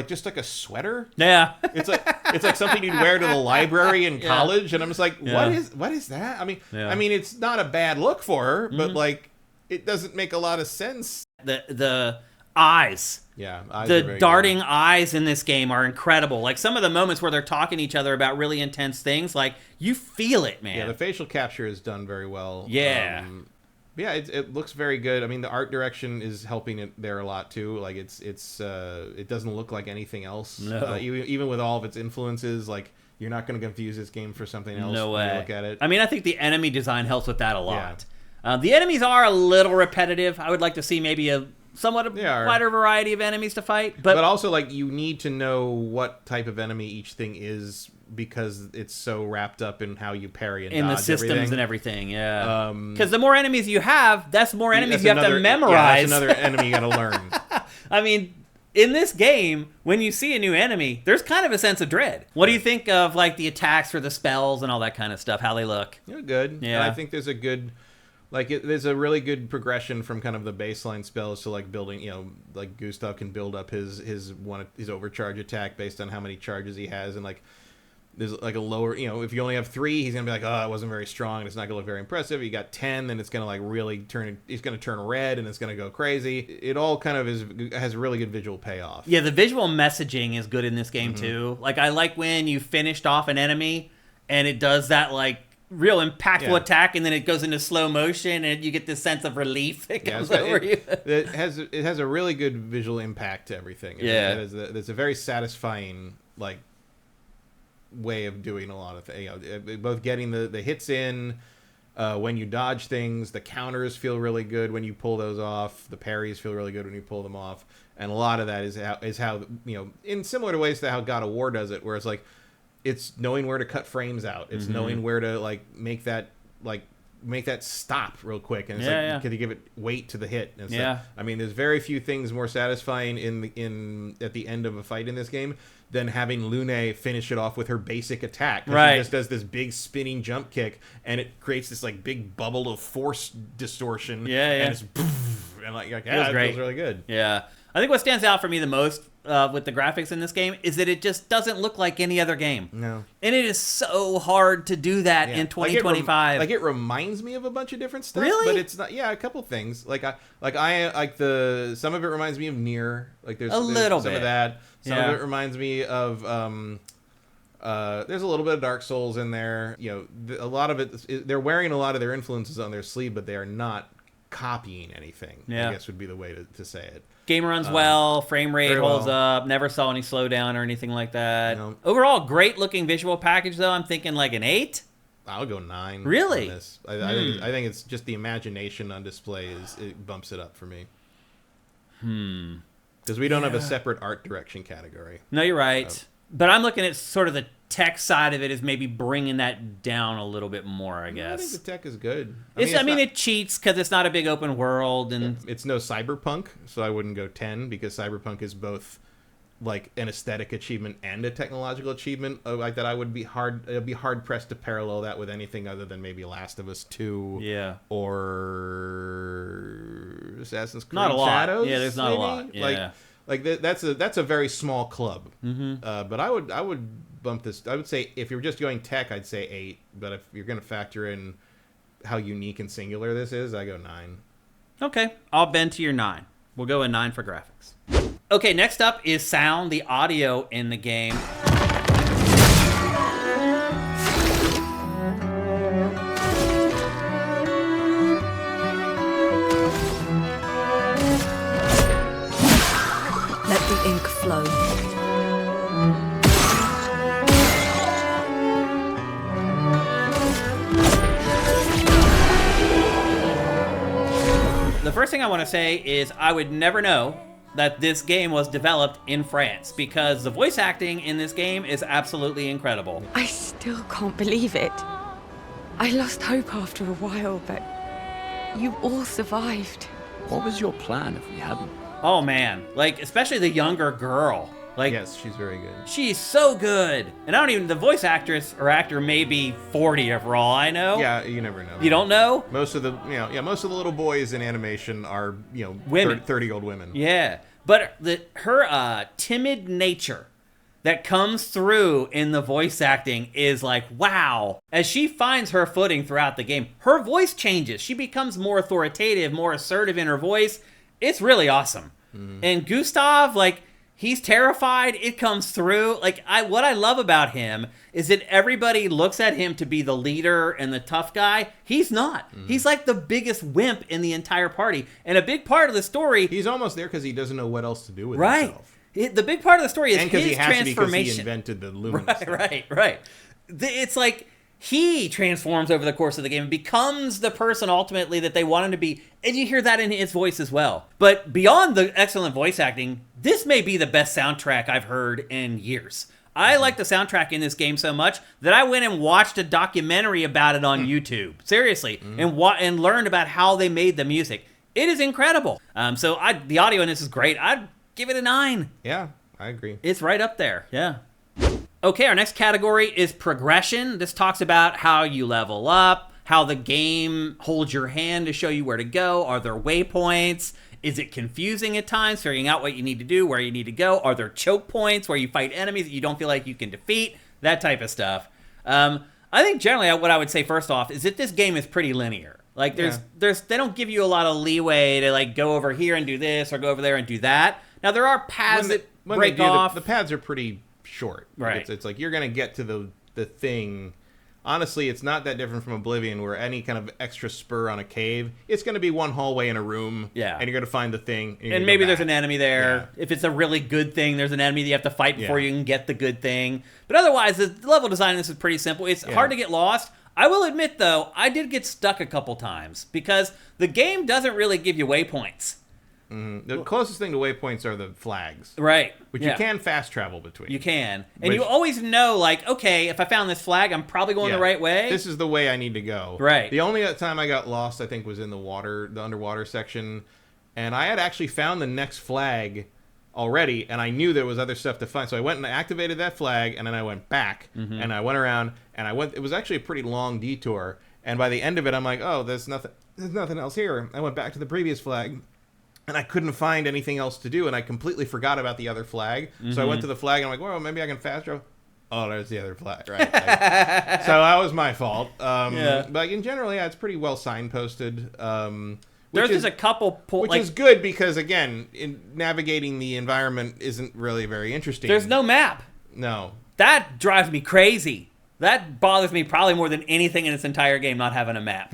just like a sweater. Yeah. It's like something you'd wear to the library in college, and I'm just like, Yeah. what is that? Yeah. I mean, it's not a bad look for her, but like, it doesn't make a lot of sense. The eyes. Yeah, eyes are The very darting eyes in this game are incredible. Like some of the moments where they're talking to each other about really intense things, like you feel it, man. Yeah, the facial capture is done very well. Yeah. Yeah, it looks very good. I mean, the art direction is helping it there a lot too. Like it doesn't look like anything else. No. Even with all of its influences, like you're not going to confuse this game for something else. No when way. you look at it. I mean, I think the enemy design helps with that a lot. The enemies are a little repetitive. I would like to see maybe a somewhat wider variety of enemies to fight. But also, like, you need to know what type of enemy each thing is because it's so wrapped up in how you parry and in dodge the systems everything. and everything, yeah. Because the more enemies you have, that's more enemies you have to Yeah, memorize. that's another enemy you got to learn. I mean, in this game, when you see a new enemy, there's kind of a sense of dread. What do you think of like the attacks or the spells and all that kind of stuff? How they look? You're good. Yeah. And I think there's a good, there's a really good progression from kind of the baseline spells to like building. Like Gustav can build up his overcharge attack based on how many charges he has, and like there's like a lower. If you only have 3, he's gonna be like, oh, it wasn't very strong. It's not gonna look very impressive. You got 10, then it's gonna like really turn. It's gonna turn red, and it's gonna go crazy. It all kind of has a really good visual payoff. Yeah, the visual messaging is good in this game too. Like I like when you finished off an enemy, and it does that like real impactful attack, and then it goes into slow motion, and you get this sense of relief that comes over you. It has a really good visual impact to everything. It's a very satisfying like way of doing a lot of things. Both getting the hits in, when you dodge things, the counters feel really good when you pull those off. The parries feel really good when you pull them off, and a lot of that is how in similar to ways to how God of War does it, where it's like it's knowing where to cut frames out. It's knowing where to like make that stop real quick, and it's can you give it weight to the hit? And I mean, there's very few things more satisfying at the end of a fight in this game than having Lune finish it off with her basic attack. Right. She just does this big spinning jump kick, and it creates this like big bubble of force distortion. And it's and it feels really good. Yeah. I think what stands out for me the most with the graphics in this game is that it just doesn't look like any other game. No. And it is so hard to do that in 2025. It reminds me of a bunch of different stuff. Really? But it's not. Yeah, a couple things. Some of it reminds me of Nier. Like there's little some bit of that. Some of it reminds me of. There's a little bit of Dark Souls in there. A lot of it. They're wearing a lot of their influences on their sleeve, but they are not copying anything. I guess would be the way to say it. Game runs well, frame rate holds up, never saw any slowdown or anything like that. No. Overall, great looking visual package though. I'm thinking like an 8. I'll go 9. Really? On this. I think it's just the imagination on display it bumps it up for me. Because we don't have a separate art direction category. No, you're right. But I'm looking at sort of the tech side of it as maybe bringing that down a little bit more, I guess. I think the tech is good. It cheats because it's not a big open world. And it's no Cyberpunk, so I wouldn't go 10 because Cyberpunk is both like an aesthetic achievement and a technological achievement, like that, it'd be hard pressed to parallel that with anything other than maybe Last of Us 2, or Assassin's Creed not a lot. Shadows. Yeah, there's not maybe? a lot. Yeah. Like that's a very small club. But I would bump this. I would say if you're just going tech, I'd say 8. But if you're going to factor in how unique and singular this is, I go 9. Okay, I'll bend to your 9. We'll go a 9 for graphics. Okay, next up is sound, the audio in the game. Let the ink flow. The first thing I want to say is I would never know that this game was developed in France, because the voice acting in this game is absolutely incredible. I still can't believe it. I lost hope after a while, but you all survived. What was your plan if we hadn't? Oh man, like especially the younger girl. Like, yes, she's very good. She's so good. And I don't even, the voice actress or actor may be 40 for all I know. Yeah, you never know. You don't know? Most of the little boys in animation are, women. 30-year-old women. Yeah. But her timid nature that comes through in the voice acting is like, wow. As she finds her footing throughout the game, her voice changes. She becomes more authoritative, more assertive in her voice. It's really awesome. And Gustav, like, he's terrified. It comes through. Like, what I love about him is that everybody looks at him to be the leader and the tough guy. He's not. He's like the biggest wimp in the entire party. And a big part of the story... He's almost there because he doesn't know what else to do with right. himself. The big part of the story is and his he has transformation. To because he invented the luminous stuff. Right. It's like... he transforms over the course of the game and becomes the person ultimately that they want him to be. And you hear that in his voice as well. But beyond the excellent voice acting, this may be the best soundtrack I've heard in years. I like the soundtrack in this game so much that I went and watched a documentary about it on YouTube. Seriously. And learned about how they made the music. It is incredible. So the audio in this is great. I'd give it a 9. Yeah, I agree. It's right up there. Yeah. Okay, our next category is progression. This talks about how you level up, how the game holds your hand to show you where to go. Are there waypoints? Is it confusing at times, figuring out what you need to do, where you need to go? Are there choke points where you fight enemies that you don't feel like you can defeat? That type of stuff. I think generally what I would say first off is that this game is pretty linear. Like they don't give you a lot of leeway to like go over here and do this or go over there and do that. Now there are paths that break off. The paths are pretty short. Right. It's like you're going to get to the thing. Honestly, it's not that different from Oblivion, where any kind of extra spur on a cave, it's going to be one hallway in a room. Yeah. And you're going to find the thing. And maybe there's an enemy there. Yeah. If it's a really good thing, there's an enemy that you have to fight before you can get the good thing. But otherwise, the level design in this is pretty simple. It's hard to get lost. I will admit, though, I did get stuck a couple times because the game doesn't really give you waypoints. The closest thing to waypoints are the flags. Right. Which you can fast travel between. You can. And you always know, like, okay, if I found this flag, I'm probably going the right way. This is the way I need to go. Right. The only time I got lost, I think, was in the underwater section. And I had actually found the next flag already, and I knew there was other stuff to find. So I went and I activated that flag, and then I went back, and I went around, and it was actually a pretty long detour. And by the end of it, I'm like, oh, there's nothing else here. I went back to the previous flag. And I couldn't find anything else to do, and I completely forgot about the other flag. So I went to the flag, and I'm like, well, maybe I can fast travel. Oh, there's the other flag, right? So that was my fault. But in general, it's pretty well signposted. There's just a couple... which is good because, again, navigating the environment isn't really very interesting. There's no map. No. That drives me crazy. That bothers me probably more than anything in this entire game, not having a map.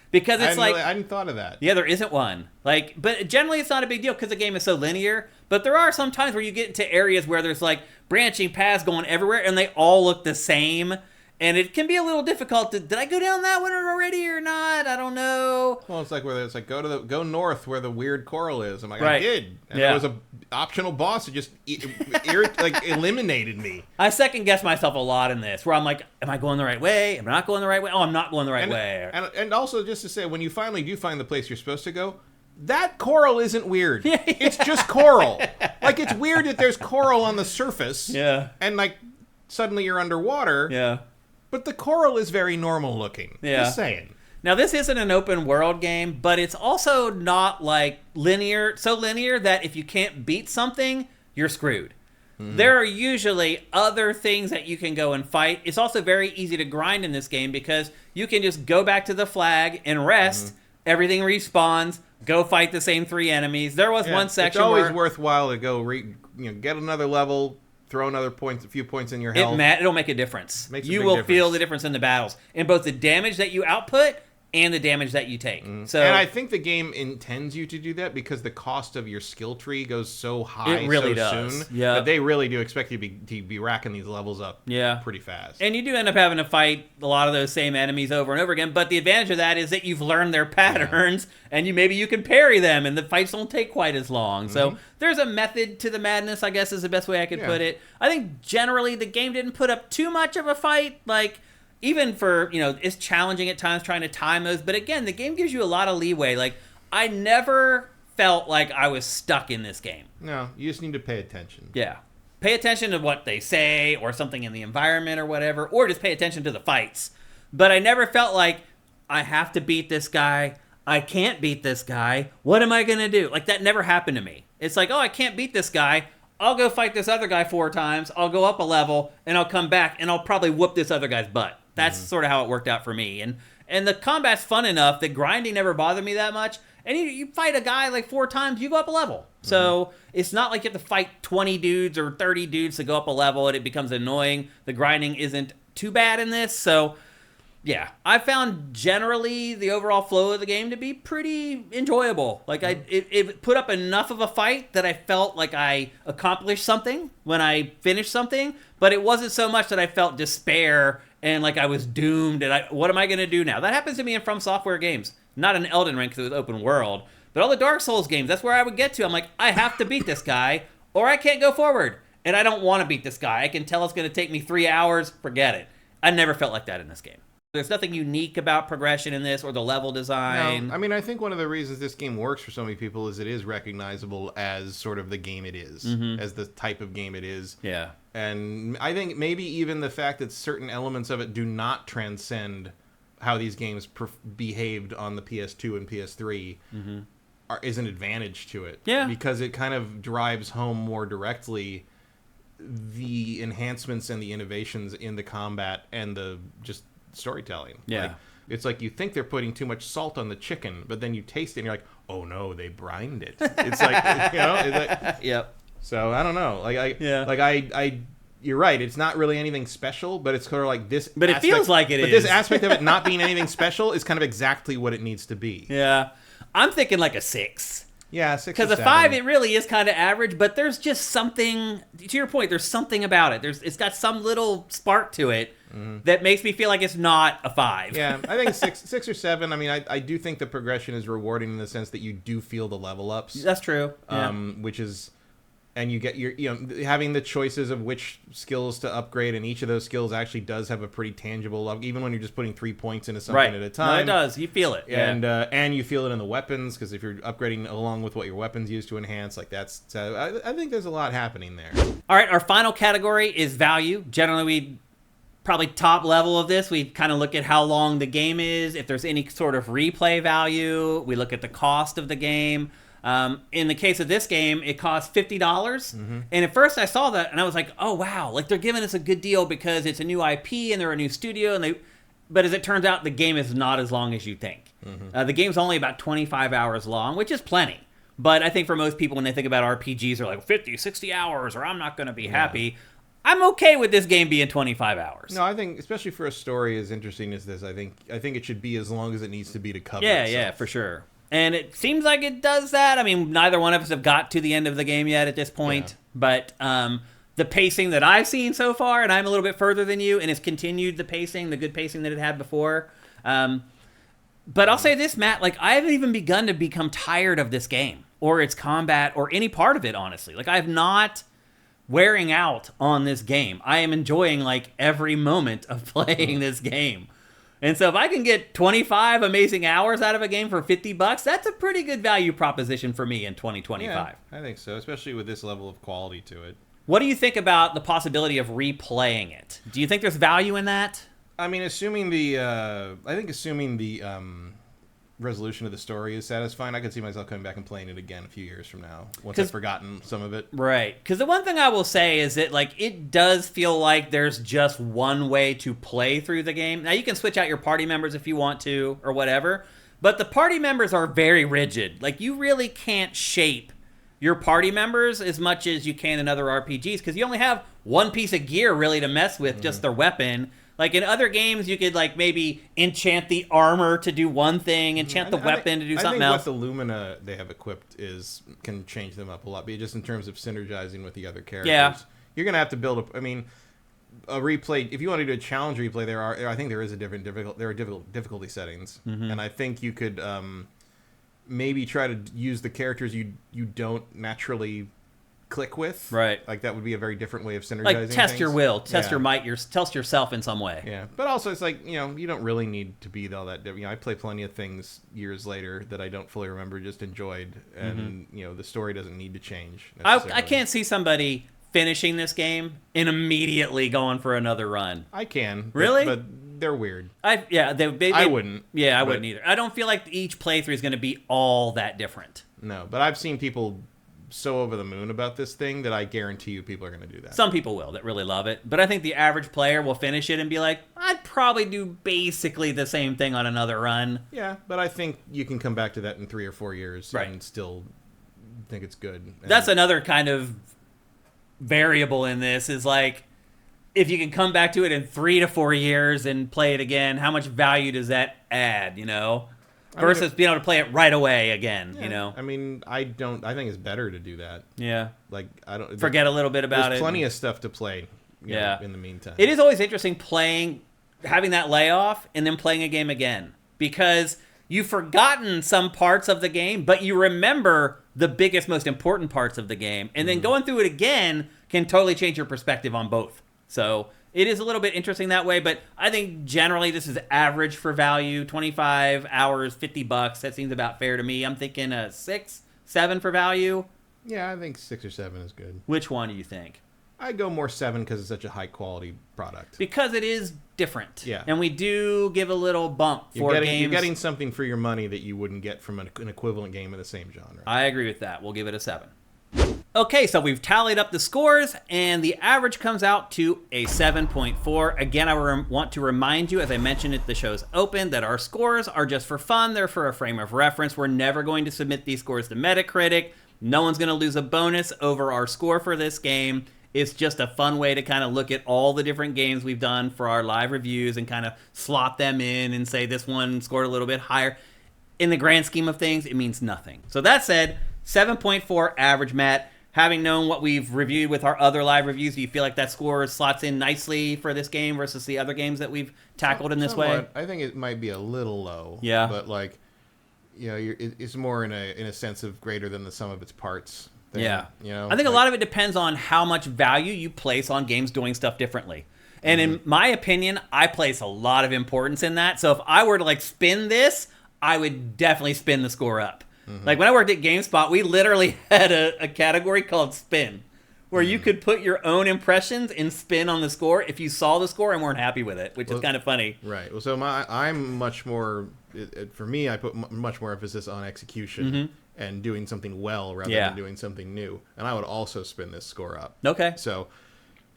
Because it's I hadn't thought of that. Yeah, there isn't one. But generally it's not a big deal because the game is so linear. But there are some times where you get into areas where there's like branching paths going everywhere and they all look the same. And it can be a little difficult to, did I go down that one already or not? I don't know. Well, it's like where it's like go north where the weird coral is. I'm like, right. I did. And there was a optional boss that just eliminated me. I second guess myself a lot in this, where I'm like, am I going the right way? Am I not going the right way? Oh, I'm not going the right way. And also, just to say, when you finally do find the place you're supposed to go, that coral isn't weird. It's just coral. Like, it's weird that there's coral on the surface. Yeah. And, like, suddenly you're underwater. Yeah. But the coral is very normal looking. Yeah. Just saying. Now, this isn't an open world game, but it's also not, like, linear. So linear that if you can't beat something, you're screwed. There are usually other things that you can go and fight. It's also very easy to grind in this game because you can just go back to the flag and rest. Everything respawns. Go fight the same 3 enemies. There was one section it's always where worthwhile to go, get another level, throw another a few points in your health. it'll make a difference. You will feel the difference in the battles, in both the damage that you output and the damage that you take. So, and I think the game intends you to do that because the cost of your skill tree goes so high It really so does. soon Yeah. that they really do expect you to be racking these levels up pretty fast. And you do end up having to fight a lot of those same enemies over and over again, but the advantage of that is that you've learned their patterns, and maybe you can parry them, and the fights don't take quite as long. So there's a method to the madness, I guess is the best way I could put it. I think generally the game didn't put up too much of a fight, like... Even for, it's challenging at times trying to time those. But again, the game gives you a lot of leeway. Like, I never felt like I was stuck in this game. No, you just need to pay attention. Yeah. Pay attention to what they say or something in the environment or whatever. Or just pay attention to the fights. But I never felt like, I have to beat this guy. I can't beat this guy. What am I going to do? Like, that never happened to me. It's like, oh, I can't beat this guy. I'll go fight this other guy 4 times. I'll go up a level, and I'll come back, and I'll probably whoop this other guy's butt. That's sort of how it worked out for me. And the combat's fun enough that grinding never bothered me that much. And you fight a guy like 4 times, you go up a level. So it's not like you have to fight 20 dudes or 30 dudes to go up a level, and it becomes annoying. The grinding isn't too bad in this. So, yeah, I found generally the overall flow of the game to be pretty enjoyable. Like, it put up enough of a fight that I felt like I accomplished something when I finished something. But it wasn't so much that I felt despair and like I was doomed, and what am I going to do now? That happens to me in From Software games. Not in Elden Ring because it was open world, but all the Dark Souls games, that's where I would get to. I'm like, I have to beat this guy, or I can't go forward. And I don't want to beat this guy. I can tell it's going to take me 3 hours. Forget it. I never felt like that in this game. There's nothing unique about progression in this or the level design. No, I mean, I think one of the reasons this game works for so many people is it is recognizable as sort of the game it is, as the type of game it is. Yeah. And I think maybe even the fact that certain elements of it do not transcend how these games behaved on the PS2 and PS3 is an advantage to it. Yeah. Because it kind of drives home more directly the enhancements and the innovations in the combat and the just storytelling. Yeah. Like, it's like you think they're putting too much salt on the chicken, but then you taste it and you're like, oh no, they brined it. It's like, Yep. So I don't know. I you're right. It's not really anything special, but it's sort of like this. But it feels like it is. But this aspect of it not being anything special is kind of exactly what it needs to be. Yeah. I'm thinking like a 6. Yeah, 6 because or a 5, it really is kind of average, but there's just something, to your point, there's something about it. It's got some little spark to it that makes me feel like it's not a 5. Yeah, I think 6 or 7. I mean, I do think the progression is rewarding in the sense that you do feel the level ups. That's true. Yeah. Which is, and you get having the choices of which skills to upgrade, and each of those skills actually does have a pretty tangible level, even when you're just putting 3 points into something at a time. No, it does. You feel it. And you feel it in the weapons, because if you're upgrading along with what your weapons use to enhance, like that's, I think there's a lot happening there. All right, our final category is value. Generally, we probably top level of this, we kind of look at how long the game is, if there's any sort of replay value. We look at the cost of the game. In the case of this game, it costs $50. And at first I saw that and I was like, oh, wow, like they're giving us a good deal because it's a new IP and they're a new studio. But as it turns out, the game is not as long as you think. The game's only about 25 hours long, which is plenty. But I think for most people, when they think about RPGs, they're like 50, 60 hours, or I'm not going to be happy. I'm okay with this game being 25 hours. No, I think, especially for a story as interesting as this, I think it should be as long as it needs to be to cover itself. Yeah, for sure. And it seems like it does that. I mean, neither one of us have got to the end of the game yet at this point. But the pacing that I've seen so far, and I'm a little bit further than you, and it's continued the good pacing that it had before. But I'll say this, Matt, like I haven't even begun to become tired of this game or its combat or any part of it, honestly. Like I'm not wearing out on this game. I am enjoying like every moment of playing this game. And so if I can get 25 amazing hours out of a game for $50, that's a pretty good value proposition for me in 2025. Yeah, I think so, especially with this level of quality to it. What do you think about the possibility of replaying it? Do you think there's value in that? I mean, assuming the resolution of the story is satisfying, I could see myself coming back and playing it again a few years from now once I've forgotten some of it. Right. Because the one thing I will say is that, like, it does feel like there's just one way to play through the game. Now, you can switch out your party members if you want to or whatever, but the party members are very rigid. Like, you really can't shape your party members as much as you can in other RPGs because you only have one piece of gear really to mess with, just their weapon. Like in other games, you could like maybe enchant the armor to do one thing, enchant the weapon to do something else. I think what the Lumina they have equipped can change them up a lot, but just in terms of synergizing with the other characters. Yeah. You're gonna have to build a replay. If you want to do a challenge replay, I think there are difficulty settings, and I think you could maybe try to use the characters you don't naturally click with, right? Like that would be a very different way of synergizing. Like test things. Your will, test your might, test yourself in some way. Yeah, but also it's like you don't really need to be all that. I play plenty of things years later that I don't fully remember, just enjoyed, and the story doesn't need to change. I can't see somebody finishing this game and immediately going for another run. I can, really, but they're weird. I wouldn't. Yeah, I wouldn't either. I don't feel like each playthrough is going to be all that different. No, but I've seen people so over the moon about this thing that I guarantee you people are going to do that. Some people will that really love it, but I think the average player will finish it and be like, I'd probably do basically the same thing on another run. Yeah, but I think you can come back to that in 3 or 4 years and still think it's good. And that's another kind of variable in this is like, if you can come back to it in 3 to 4 years and play it again, how much value does that add, Versus being able to play it right away again, I mean, I think it's better to do that. Yeah. Like, I don't... Forget a little bit about it. There's plenty of stuff to play, in the meantime. It is always interesting having that layoff and then playing a game again. Because you've forgotten some parts of the game, but you remember the biggest, most important parts of the game. And then going through it again can totally change your perspective on both. So... it is a little bit interesting that way, but I think generally this is average for value. 25 hours, $50. That seems about fair to me. I'm thinking a 6, 7 for value. Yeah, I think 6 or 7 is good. Which one do you think? I go more 7 because it's such a high quality product. Because it is different. Yeah. And we do give a little bump for games. You're getting something for your money that you wouldn't get from an equivalent game in the same genre. I agree with that. We'll give it a 7. Okay, so we've tallied up the scores, and the average comes out to a 7.4. Again, I want to remind you, as I mentioned at the show's open, that our scores are just for fun. They're for a frame of reference. We're never going to submit these scores to Metacritic. No one's going to lose a bonus over our score for this game. It's just a fun way to kind of look at all the different games we've done for our live reviews and kind of slot them in and say this one scored a little bit higher. In the grand scheme of things, it means nothing. So that said, 7.4 average, Matt. Having known what we've reviewed with our other live reviews, do you feel like that score slots in nicely for this game versus the other games that we've tackled in this way? I think it might be a little low. Yeah. But it's more in a sense of greater than the sum of its parts thing. Yeah. I think a lot of it depends on how much value you place on games doing stuff differently. And in my opinion, I place a lot of importance in that. So if I were to spin this, I would definitely spin the score up. Like when I worked at GameSpot, we literally had a category called spin, where you could put your own impressions and spin on the score if you saw the score and weren't happy with it, which is kind of funny. Right. Well, so I'm much more, for me, I put much more emphasis on execution and doing something well rather than doing something new. And I would also spin this score up. Okay. So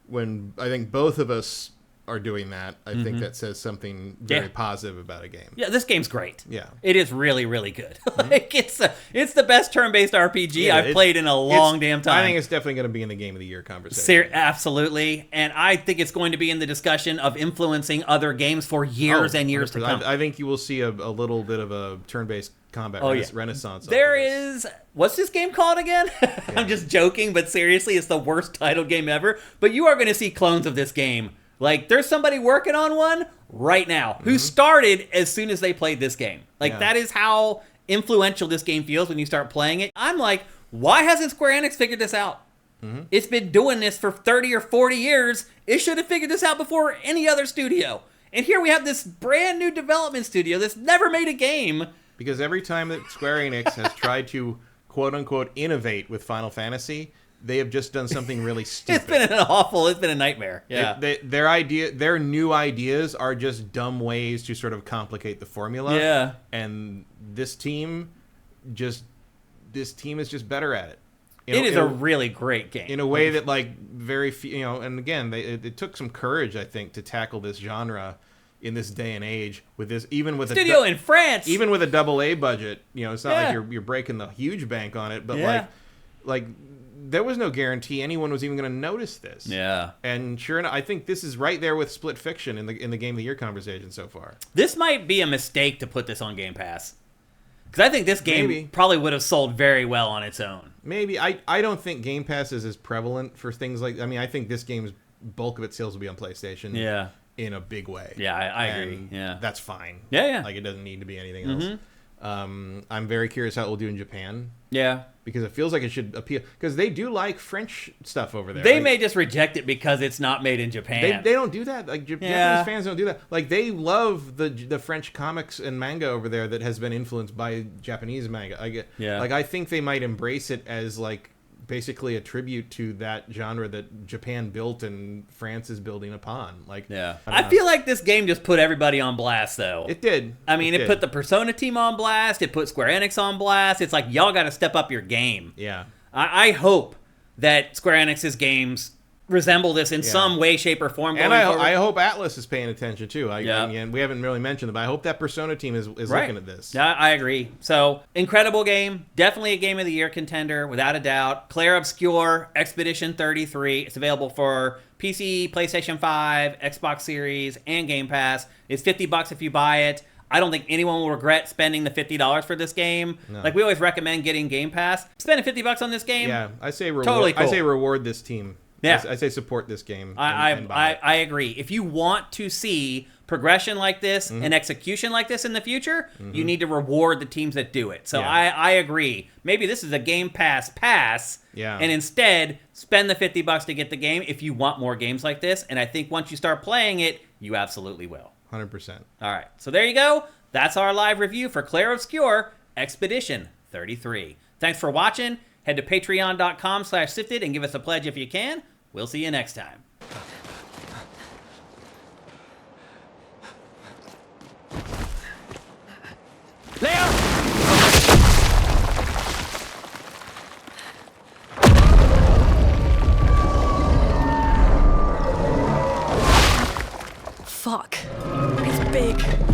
when I think both of us are doing that, I think that says something very positive about a game. Yeah, this game's great. Yeah. It is really, really good. It's the best turn-based RPG I've played in a long damn time. I think it's definitely going to be in the Game of the Year conversation. Absolutely. And I think it's going to be in the discussion of influencing other games for years and years to come. I think you will see a little bit of a turn-based combat renaissance. There is... What's this game called again? I'm just joking, but seriously, it's the worst titled game ever. But you are going to see clones of this game. There's somebody working on one right now who started as soon as they played this game. That is how influential this game feels when you start playing it. I'm like, why hasn't Square Enix figured this out? It's been doing this for 30 or 40 years. It should have figured this out before any other studio. And here we have this brand new development studio that's never made a game. Because every time that Square Enix has tried to quote-unquote innovate with Final Fantasy, they have just done something really stupid. It's been a nightmare. Yeah. Their new ideas are just dumb ways to sort of complicate the formula. Yeah. And this team is just better at it. It is a really great game. In a way that, like, very few, and again, it took some courage, I think, to tackle this genre in this day and age with this, even with studio in France, even with a AA budget. It's not like you're breaking the huge bank on it, but like there was no guarantee anyone was even going to notice this. Yeah. And sure enough, I think this is right there with Split Fiction in the Game of the Year conversation so far. This might be a mistake to put this on Game Pass. Because I think this game probably would have sold very well on its own. Maybe. I don't think Game Pass is as prevalent for things like... I mean, I think this game's bulk of its sales will be on PlayStation. Yeah. In a big way. Yeah, I agree. Yeah. That's fine. Yeah. Like, it doesn't need to be anything else. I'm very curious how it will do in Japan. Yeah. Because it feels like it should appeal. Because they do like French stuff over there. They may just reject it because it's not made in Japan. They don't do that. Like, Japanese fans don't do that. Like, they love the French comics and manga over there that has been influenced by Japanese manga. Like, I think they might embrace it as, like, basically a tribute to that genre that Japan built and France is building upon. Like, I feel like this game just put everybody on blast, though. It did. I mean, it put the Persona team on blast. It put Square Enix on blast. It's like, y'all got to step up your game. Yeah. I hope that Square Enix's games resemble this in some way, shape, or form. And I hope Atlas is paying attention too. And we haven't really mentioned it, but I hope that Persona team is looking at this. Yeah, I agree. So, incredible game. Definitely a Game of the Year contender, without a doubt. Clair Obscur, Expedition 33. It's available for PC, PlayStation 5, Xbox Series, and Game Pass. It's $50 if you buy it. I don't think anyone will regret spending the $50 for this game. No. Like, we always recommend getting Game Pass. Spending $50 on this game? Yeah, I say reward. Totally cool. I say reward this team. Yeah. I say support this game. I agree. If you want to see progression like this and execution like this in the future, you need to reward the teams that do it. So I agree. Maybe this is a Game Pass pass, and instead spend the $50 to get the game if you want more games like this. And I think once you start playing it, you absolutely will. 100%. All right. So there you go. That's our live review for Clair Obscur, Expedition 33. Thanks for watching. Head to patreon.com/SIFTD and give us a pledge if you can. We'll see you next time. Leo! Fuck. It's big.